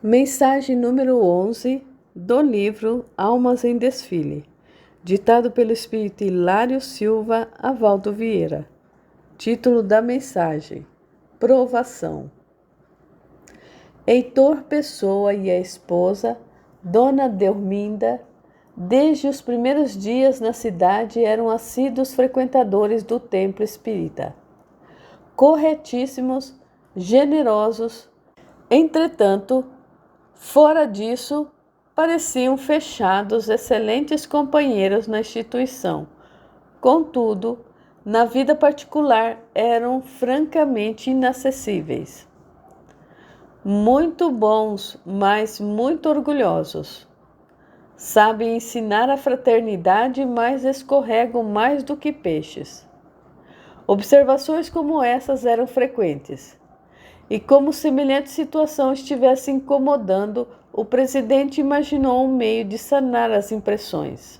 Mensagem número 11 do livro Almas em Desfile, ditado pelo espírito Hilário Silva Avaldo Vieira. Título da mensagem: Provação. Heitor Pessoa e a esposa, Dona Delminda, desde os primeiros dias na cidade eram assíduos frequentadores do templo espírita. Corretíssimos, generosos, entretanto, fora disso, pareciam fechados, excelentes companheiros na instituição. Contudo, na vida particular eram francamente inacessíveis. Muito bons, mas muito orgulhosos. Sabem ensinar a fraternidade, mas escorregam mais do que peixes. Observações como essas eram frequentes. E como semelhante situação estivesse incomodando, o presidente imaginou um meio de sanar as impressões.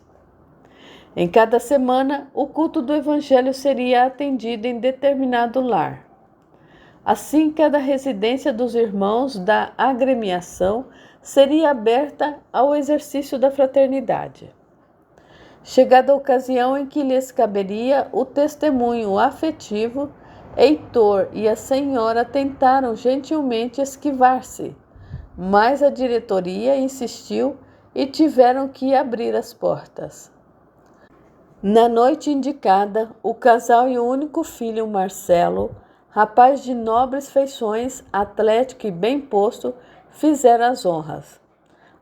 Em cada semana, o culto do Evangelho seria atendido em determinado lar. Assim, cada residência dos irmãos da agremiação seria aberta ao exercício da fraternidade. Chegada a ocasião em que lhes caberia o testemunho afetivo, Heitor e a senhora tentaram gentilmente esquivar-se, mas a diretoria insistiu e tiveram que abrir as portas. Na noite indicada, o casal e o único filho, Marcelo, rapaz de nobres feições, atlético e bem posto, fizeram as honras.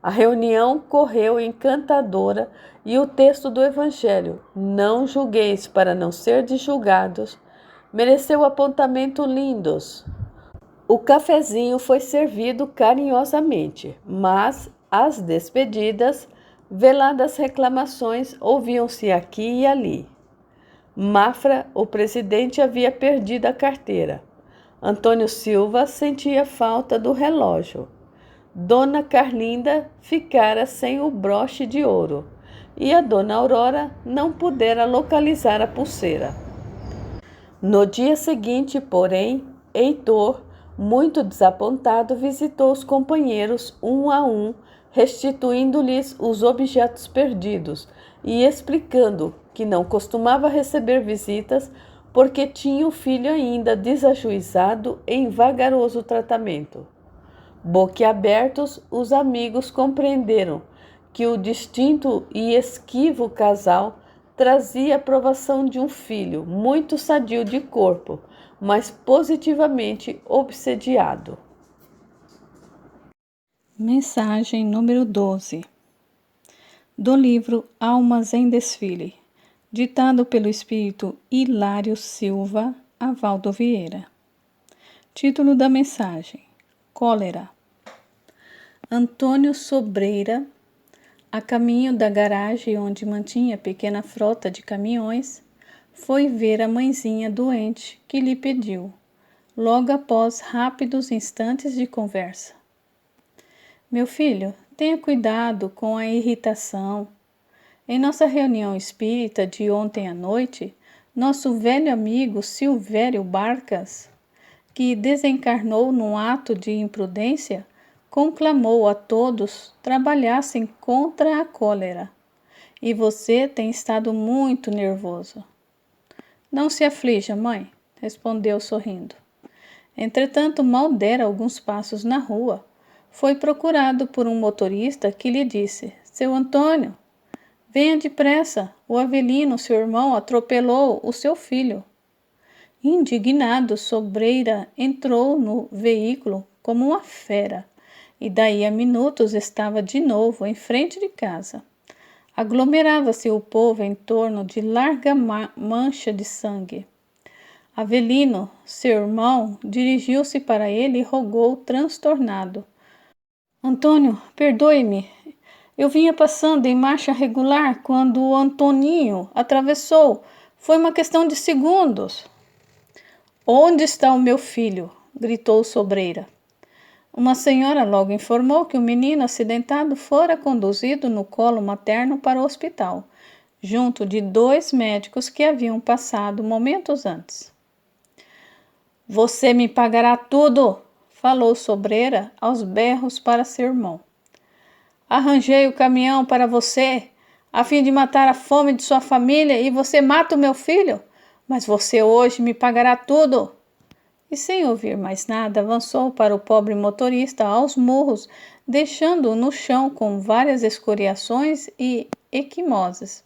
A reunião correu encantadora e o texto do Evangelho, não julgueis para não serdes julgados, mereceu apontamento lindos. O cafezinho foi servido carinhosamente, mas às despedidas, veladas reclamações ouviam-se aqui e ali. Mafra, o presidente, havia perdido a carteira. Antônio Silva sentia falta do relógio. Dona Carlinda ficara sem o broche de ouro e a Dona Aurora não pudera localizar a pulseira. No dia seguinte, porém, Heitor, muito desapontado, visitou os companheiros um a um, restituindo-lhes os objetos perdidos e explicando que não costumava receber visitas porque tinha o filho ainda desajuizado em vagaroso tratamento. Boquiabertos, os amigos compreenderam que o distinto e esquivo casal trazia a provação de um filho muito sadio de corpo, mas positivamente obsediado. Mensagem número 12 do livro Almas em Desfile, ditado pelo espírito Hilário Silva Avaldo Vieira. Título da mensagem: Cólera. Antônio Sobreira, a caminho da garagem onde mantinha pequena frota de caminhões, foi ver a mãezinha doente que lhe pediu, logo após rápidos instantes de conversa: Meu filho, tenha cuidado com a irritação. Em nossa reunião espírita de ontem à noite, nosso velho amigo Silvério Barcas, que desencarnou num ato de imprudência, conclamou a todos trabalhassem contra a cólera. E você tem estado muito nervoso. Não se aflija, mãe, respondeu sorrindo. Entretanto, mal dera alguns passos na rua, foi procurado por um motorista que lhe disse: Seu Antônio, venha depressa, o Avelino, seu irmão, atropelou o seu filho. Indignado, Sobreira entrou no veículo como uma fera e daí a minutos estava de novo em frente de casa. Aglomerava-se o povo em torno de larga mancha de sangue. Avelino, seu irmão, dirigiu-se para ele e rogou transtornado: Antônio, perdoe-me. Eu vinha passando em marcha regular quando o Antoninho atravessou. Foi uma questão de segundos. Onde está o meu filho? Gritou Sobreira. Uma senhora logo informou que o menino acidentado fora conduzido no colo materno para o hospital, junto de 2 médicos que haviam passado momentos antes. Você me pagará tudo, falou Sobreira aos berros para seu irmão. Arranjei o caminhão para você, a fim de matar a fome de sua família, e você mata o meu filho? Mas você hoje me pagará tudo. E sem ouvir mais nada, avançou para o pobre motorista aos murros, deixando-o no chão com várias escoriações e equimoses.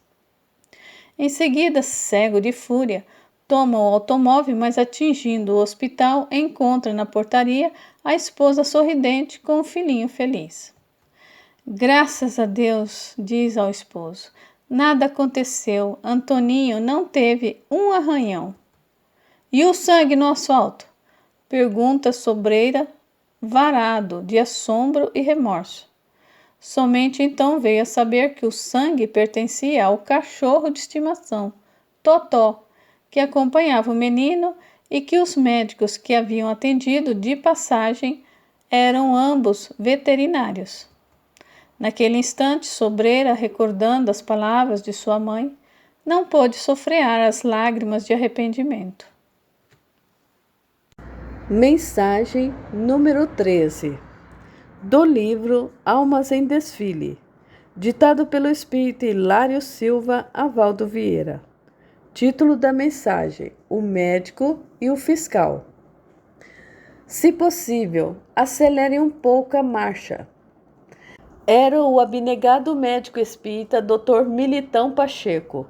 Em seguida, cego de fúria, toma o automóvel, mas atingindo o hospital, encontra na portaria a esposa sorridente com o filhinho feliz. Graças a Deus, diz ao esposo, nada aconteceu, Antoninho não teve um arranhão. E o sangue no asfalto? Pergunta Sobreira, varado de assombro e remorso. Somente então veio a saber que o sangue pertencia ao cachorro de estimação, Totó, que acompanhava o menino e que os médicos que haviam atendido de passagem eram ambos veterinários. Naquele instante, Sobreira, recordando as palavras de sua mãe, não pôde sofrear as lágrimas de arrependimento. Mensagem número 13 do livro Almas em Desfile, ditado pelo espírito Hilário Silva Avaldo Vieira. Título da mensagem: O médico e o fiscal. Se possível, acelere um pouco a marcha. Era o abnegado médico espírita Dr. Militão Pacheco,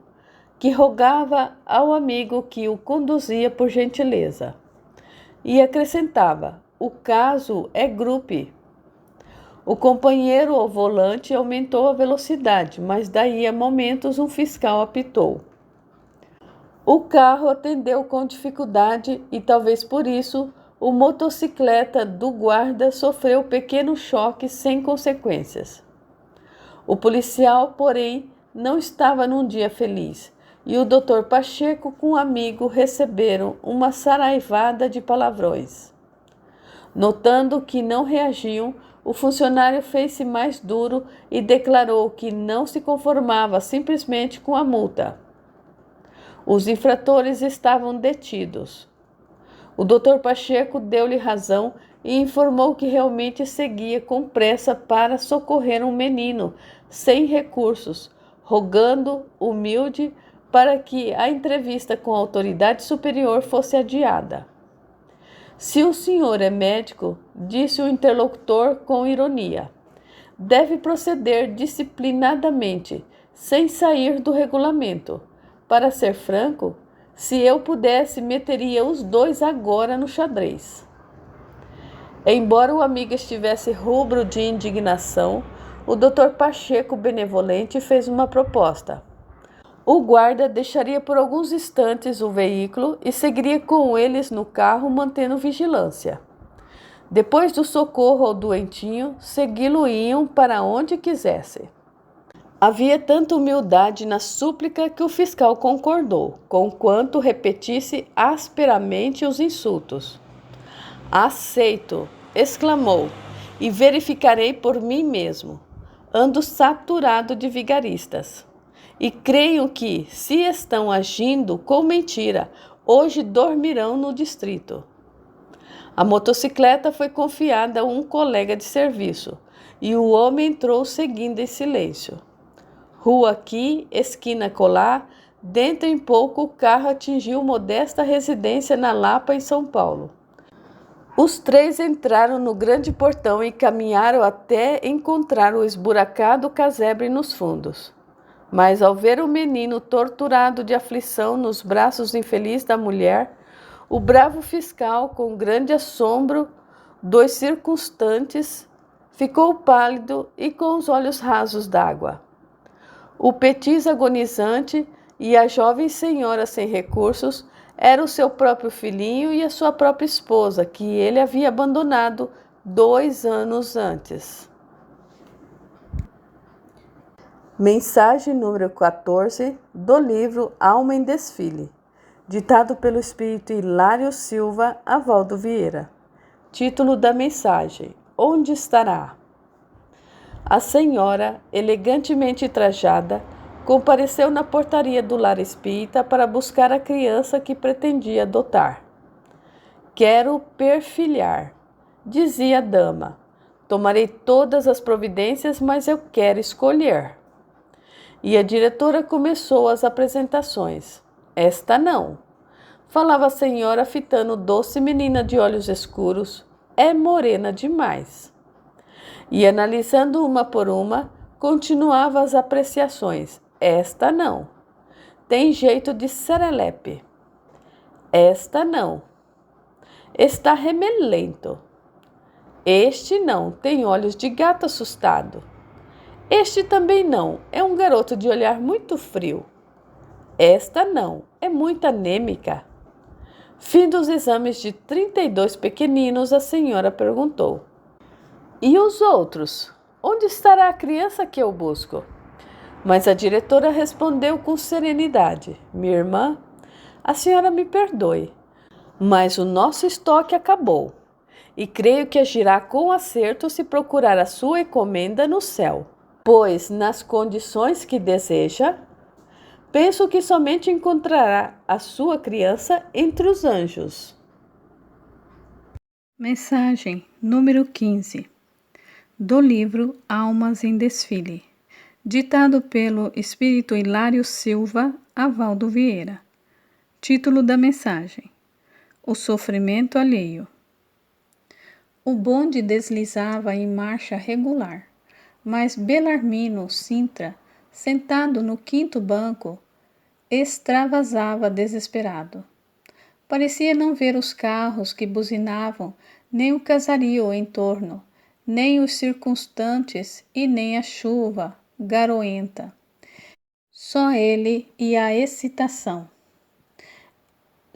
que rogava ao amigo que o conduzia por gentileza. E acrescentava: o caso é grupe. O companheiro ao volante aumentou a velocidade, mas daí a momentos um fiscal apitou. O carro atendeu com dificuldade e talvez por isso o motocicleta do guarda sofreu pequeno choque sem consequências. O policial, porém, não estava num dia feliz. E o Dr. Pacheco com um amigo receberam uma saraivada de palavrões. Notando que não reagiam, o funcionário fez-se mais duro e declarou que não se conformava simplesmente com a multa. Os infratores estavam detidos. O Dr. Pacheco deu-lhe razão e informou que realmente seguia com pressa para socorrer um menino sem recursos, rogando, humilde, para que a entrevista com a autoridade superior fosse adiada. Se o senhor é médico, disse o interlocutor com ironia, deve proceder disciplinadamente, sem sair do regulamento. Para ser franco, se eu pudesse, meteria os dois agora no xadrez. Embora o amigo estivesse rubro de indignação, o Dr. Pacheco, benevolente, fez uma proposta. O guarda deixaria por alguns instantes o veículo e seguiria com eles no carro, mantendo vigilância. Depois do socorro ao doentinho, segui-lo-iam para onde quisesse. Havia tanta humildade na súplica que o fiscal concordou, conquanto repetisse asperamente os insultos. Aceito, exclamou, e verificarei por mim mesmo. Ando saturado de vigaristas. E creio que, se estão agindo com mentira, hoje dormirão no distrito. A motocicleta foi confiada a um colega de serviço, e o homem entrou seguindo em silêncio. Rua aqui, esquina acolá, dentro em pouco o carro atingiu modesta residência na Lapa, em São Paulo. Os três entraram no grande portão e caminharam até encontrar o esburacado casebre nos fundos. Mas ao ver o menino torturado de aflição nos braços infeliz da mulher, o bravo fiscal, com grande assombro dos circunstantes, ficou pálido e com os olhos rasos d'água. O petis agonizante e a jovem senhora sem recursos era o seu próprio filhinho e a sua própria esposa, que ele havia abandonado 2 anos antes. Mensagem número 14 do livro Alma em Desfile, ditado pelo espírito Hilário Silva Avaldo Vieira. Título da mensagem: Onde estará? A senhora, elegantemente trajada, compareceu na portaria do lar espírita para buscar a criança que pretendia adotar. Quero perfilhar, dizia a dama. Tomarei todas as providências, mas eu quero escolher. E a diretora começou as apresentações. Esta não, falava a senhora fitando doce menina de olhos escuros. É morena demais. E analisando uma por uma, continuava as apreciações. Esta não. Tem jeito de serelepe. Esta não. Está remelento. Este não, tem olhos de gato assustado. Este também não, é um garoto de olhar muito frio. Esta não, é muito anêmica. Fim dos exames de 32 pequeninos, a senhora perguntou. E os outros? Onde estará a criança que eu busco? Mas a diretora respondeu com serenidade. Minha irmã, a senhora me perdoe, mas o nosso estoque acabou. E creio que agirá com acerto se procurar a sua encomenda no céu, pois, nas condições que deseja, penso que somente encontrará a sua criança entre os anjos. Mensagem número 15 do livro Almas em Desfile, ditado pelo Espírito Hilário Silva, Avaldo Vieira. Título da mensagem: O sofrimento alheio. O bonde deslizava em marcha regular, mas Belarmino Sintra, sentado no quinto banco, extravasava desesperado. Parecia não ver os carros que buzinavam, nem o casario em torno, nem os circunstantes e nem a chuva garoenta. Só ele e a excitação.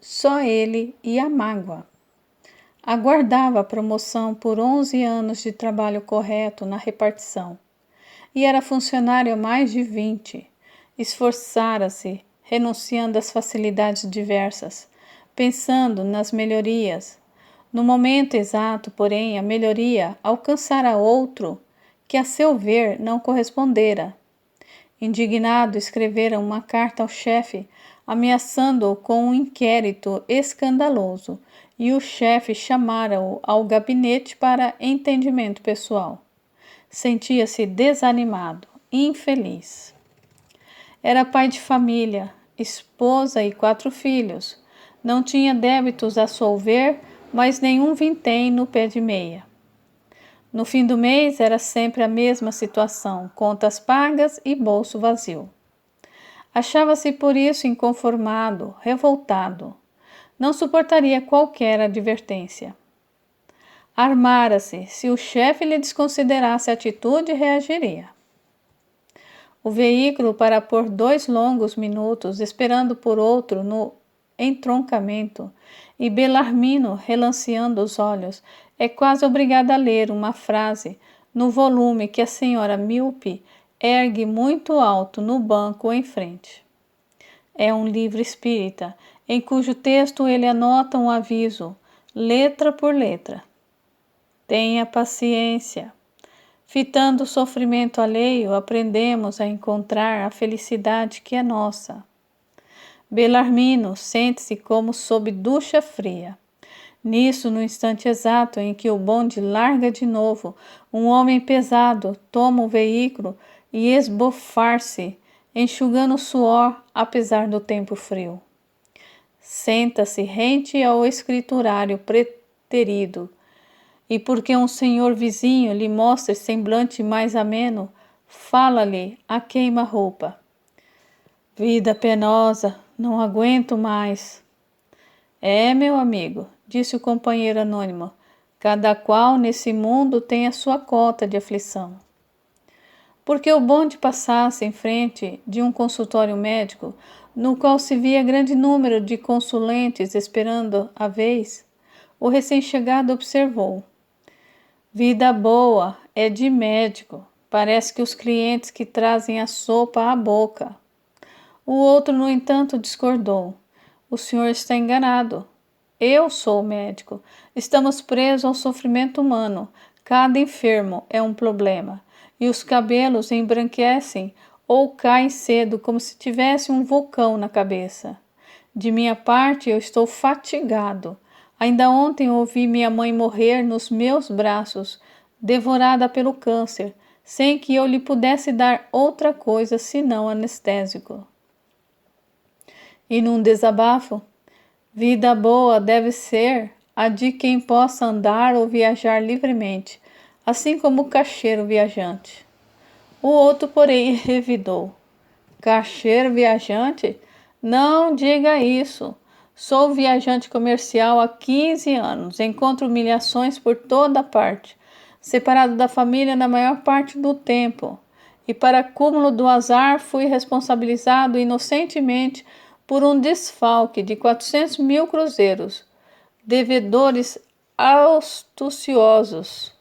Só ele e a mágoa. Aguardava a promoção por 11 anos de trabalho correto na repartição. E era funcionário há mais de 20. Esforçara-se, renunciando às facilidades diversas, pensando nas melhorias. No momento exato, porém, a melhoria alcançara outro que, a seu ver, não correspondera. Indignado, escrevera uma carta ao chefe, ameaçando-o com um inquérito escandaloso, e o chefe chamara-o ao gabinete para entendimento pessoal. Sentia-se desanimado, infeliz. Era pai de família, esposa e 4 filhos. Não tinha débitos a solver, mas nenhum vintém no pé de meia. No fim do mês era sempre a mesma situação, contas pagas e bolso vazio. Achava-se por isso inconformado, revoltado. Não suportaria qualquer advertência. Armara-se, se o chefe lhe desconsiderasse a atitude, reagiria. O veículo para por 2 longos minutos, esperando por outro no entroncamento, e Belarmino, relanceando os olhos, é quase obrigada a ler uma frase no volume que a senhora míope ergue muito alto no banco em frente. É um livro espírita, em cujo texto ele anota um aviso, letra por letra. Tenha paciência. Fitando o sofrimento alheio, aprendemos a encontrar a felicidade que é nossa. Belarmino sente-se como sob ducha fria. Nisso, no instante exato em que o bonde larga de novo, um homem pesado toma o veículo e esbofar-se, enxugando o suor apesar do tempo frio. Senta-se rente ao escriturário preterido, e porque um senhor vizinho lhe mostra semblante mais ameno, fala-lhe a queima-roupa. Vida penosa, não aguento mais. É, meu amigo, disse o companheiro anônimo, cada qual nesse mundo tem a sua cota de aflição. Porque o bonde passasse em frente de um consultório médico, no qual se via grande número de consulentes esperando a vez, o recém-chegado observou. Vida boa, é de médico, parece que os clientes que trazem a sopa à boca. O outro, no entanto, discordou. O senhor está enganado. Eu sou médico. Estamos presos ao sofrimento humano. Cada enfermo é um problema. E os cabelos embranquecem ou cai cedo como se tivesse um vulcão na cabeça. De minha parte, eu estou fatigado. Ainda ontem ouvi minha mãe morrer nos meus braços, devorada pelo câncer, sem que eu lhe pudesse dar outra coisa senão anestésico. E num desabafo, vida boa deve ser a de quem possa andar ou viajar livremente, assim como o caixeiro viajante. O outro, porém, revidou. Caixeiro viajante? Não diga isso. Sou viajante comercial há 15 anos. Encontro humilhações por toda parte. Separado da família na maior parte do tempo. E para cúmulo do azar, fui responsabilizado inocentemente por um desfalque de 400 mil cruzeiros. Devedores astuciosos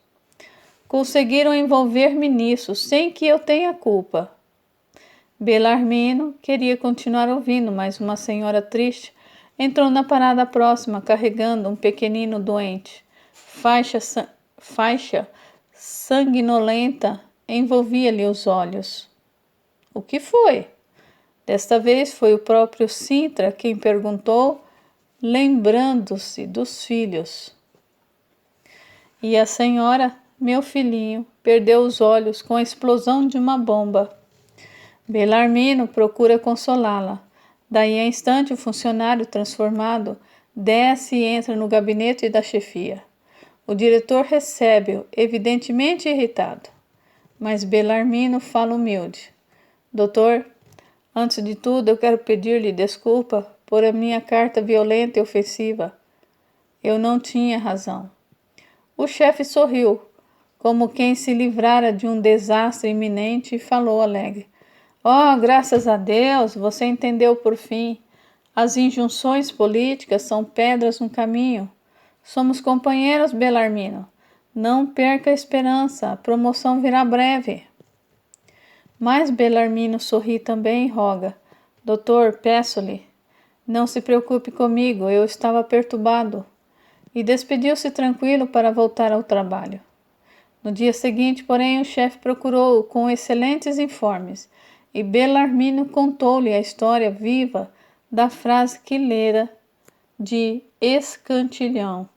conseguiram envolver-me nisso, sem que eu tenha culpa. Belarmino queria continuar ouvindo, mas uma senhora triste entrou na parada próxima carregando um pequenino doente. Faixa sanguinolenta envolvia-lhe os olhos. O que foi? Desta vez foi o próprio Sintra quem perguntou, lembrando-se dos filhos. E a senhora, meu filhinho, perdeu os olhos com a explosão de uma bomba. Belarmino procura consolá-la. Daí a instante o funcionário transformado desce e entra no gabinete da chefia. O diretor recebe-o, evidentemente irritado. Mas Belarmino fala humilde. Doutor, antes de tudo eu quero pedir-lhe desculpa por a minha carta violenta e ofensiva. Eu não tinha razão. O chefe sorriu, como quem se livrara de um desastre iminente, e falou alegre. Oh, graças a Deus, você entendeu por fim. As injunções políticas são pedras no caminho. Somos companheiros, Belarmino. Não perca a esperança, a promoção virá breve. Mas Belarmino sorri também e roga. Doutor, peço-lhe, não se preocupe comigo, eu estava perturbado. E despediu-se tranquilo para voltar ao trabalho. No dia seguinte, porém, o chefe procurou-o com excelentes informes, e Belarmino contou-lhe a história viva da frase que lera de Escantilhão.